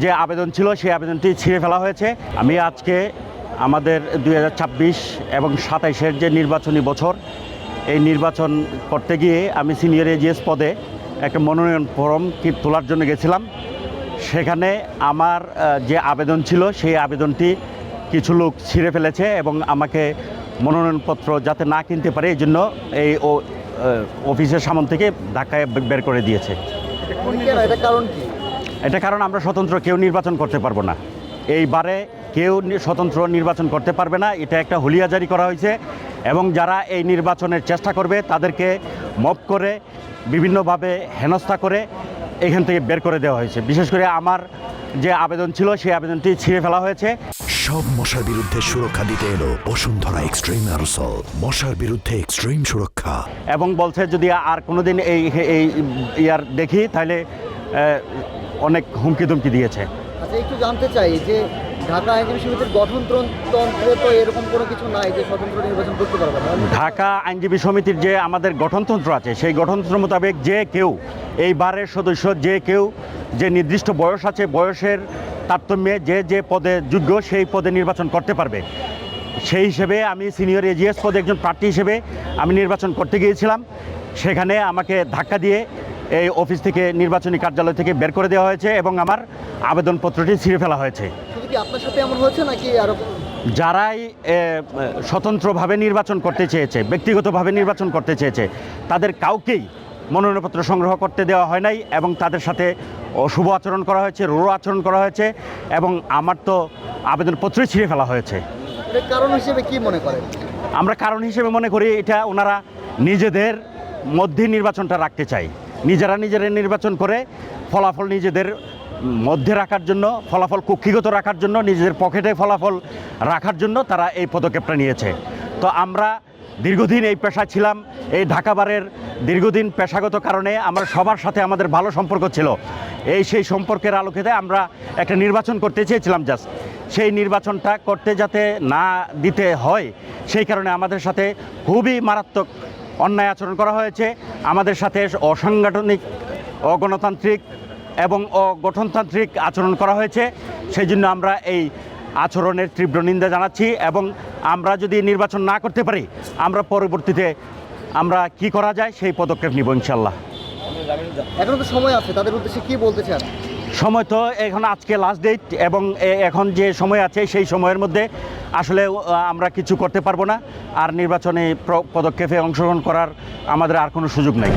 যে আবেদন ছিল সেই আবেদনটি ছিঁড়ে ফেলা হয়েছে। আমি আজকে আমাদের 2026 এবং 27-এর যে নির্বাচনী বছর, এই নির্বাচন করতে গিয়ে আমি সিনিয়র এজিএস পদে একটা মনোনয়ন ফর্ম তোলার জন্য গেছিলাম। সেখানে আমার যে আবেদন ছিল সেই আবেদনটি কিছু লোক ছিঁড়ে ফেলেছে এবং আমাকে মনোনয়নপত্র যাতে না কিনতে পারে এই জন্য এই অফিসের সামনে থেকে ধাক্কায় বের করে দিয়েছে। এটা কারণ আমরা স্বতন্ত্র কেউ নির্বাচন করতে পারবো না। এইবারে কেউ স্বতন্ত্র নির্বাচন করতে পারবে না, এটা একটা হুলিয়া জারি করা হয়েছে এবং যারা এই নির্বাচনের চেষ্টা করবে তাদেরকে মব করে বিভিন্নভাবে হেনস্থা করে এখান থেকে বের করে দেওয়া হয়েছে। বিশেষ করে আমার যে আবেদন ছিল সেই আবেদনটি ছিঁড়ে ফেলা হয়েছে। সব মশার বিরুদ্ধে সুরক্ষা দিতে এলো বসুন্ধরা এক্সট্রিম অ্যারোসল, মশার বিরুদ্ধে এক্সট্রিম সুরক্ষা। এবং বলছে যদি আর কোনোদিন এই ইয়ার দেখি তাহলে অনেক হুমকি ধুমকি দিয়েছে। আচ্ছা, একটু জানতে চাই যে ঢাকা আইনজীবী সমিতির গঠনতন্ত্রে তো এরকম কোনো কিছু নাই যে স্বতন্ত্র নির্বাচন করতে পারবে না। ঢাকা আইনজীবী সমিতির যে আমাদের গঠনতন্ত্র আছে সেই গঠনতন্ত্র মোতাবেক যে কেউ এই বারের সদস্য যে কেউ যে নির্দিষ্ট বয়স আছে বয়সের তারতম্যে যে যে পদে যোগ্য সেই পদে নির্বাচন করতে পারবে। সেই হিসেবে আমি সিনিয়র এজিএস পদে একজন প্রার্থী হিসেবে আমি নির্বাচন করতে গিয়েছিলাম। সেখানে আমাকে ধাক্কা দিয়ে এই অফিস থেকে নির্বাচনী কার্যালয় থেকে বের করে দেওয়া হয়েছে এবং আমার আবেদনপত্রটি ছিঁড়ে ফেলা হয়েছে। শুধু কি আপনার সাথে এমন হয়েছে নাকি আরো যারাই স্বতন্ত্রভাবে নির্বাচন করতে চেয়েছে, ব্যক্তিগতভাবে নির্বাচন করতে চেয়েছে, তাদের কাউকেই মনোনয়নপত্র সংগ্রহ করতে দেওয়া হয় নাই এবং তাদের সাথে অশুভ আচরণ করা হয়েছে, রূঢ় আচরণ করা হয়েছে এবং আমার তো আবেদনপত্রই ছিঁড়ে ফেলা হয়েছে। এর কারণ হিসেবে কি মনে করেন? আমরা কারণ হিসেবে মনে করি এটা ওনারা নিজেদের মধ্যে নির্বাচনটা রাখতে চায়, নিজেরা নির্বাচন করে ফলাফল নিজেদের মধ্যে রাখার জন্য, ফলাফল কক্ষিগত রাখার জন্য, নিজেদের পকেটে ফলাফল রাখার জন্য তারা এই পদক্ষেপটা নিয়েছে। তো আমরা দীর্ঘদিন এই পেশায় ছিলাম, এই ঢাকা বারের দীর্ঘদিন পেশাগত কারণে আমরা সবার সাথে আমাদের ভালো সম্পর্ক ছিল। সেই সম্পর্কের আলোকেতে আমরা একটা নির্বাচন করতে চেয়েছিলাম, জাস্ট সেই নির্বাচনটা করতে যাতে না দিতে হয় সেই কারণে আমাদের সাথে খুবই মারাত্মক অন্যায় আচরণ করা হয়েছে। আমাদের সাথে অসাংগঠনিক, অগণতান্ত্রিক এবং অগঠনতান্ত্রিক আচরণ করা হয়েছে। সেই জন্য আমরা এই আচরণের তীব্র নিন্দা জানাচ্ছি এবং আমরা যদি নির্বাচন না করতে পারি আমরা পরবর্তীতে আমরা কি করা যায় সেই পদক্ষেপ নিব ইনশাল্লাহ। এখনো তো সময় আছে, তাদের উদ্দেশ্যে কি বলতে চান? সময় তো এখন আজকে লাস্ট ডেট এবং এখন যে সময় আছে সেই সময়ের মধ্যে আসলে আমরা কিছু করতে পারবো না, আর নির্বাচনে পদক্ষেপে অংশগ্রহণ করার আমাদের আর কোনো সুযোগ নেই।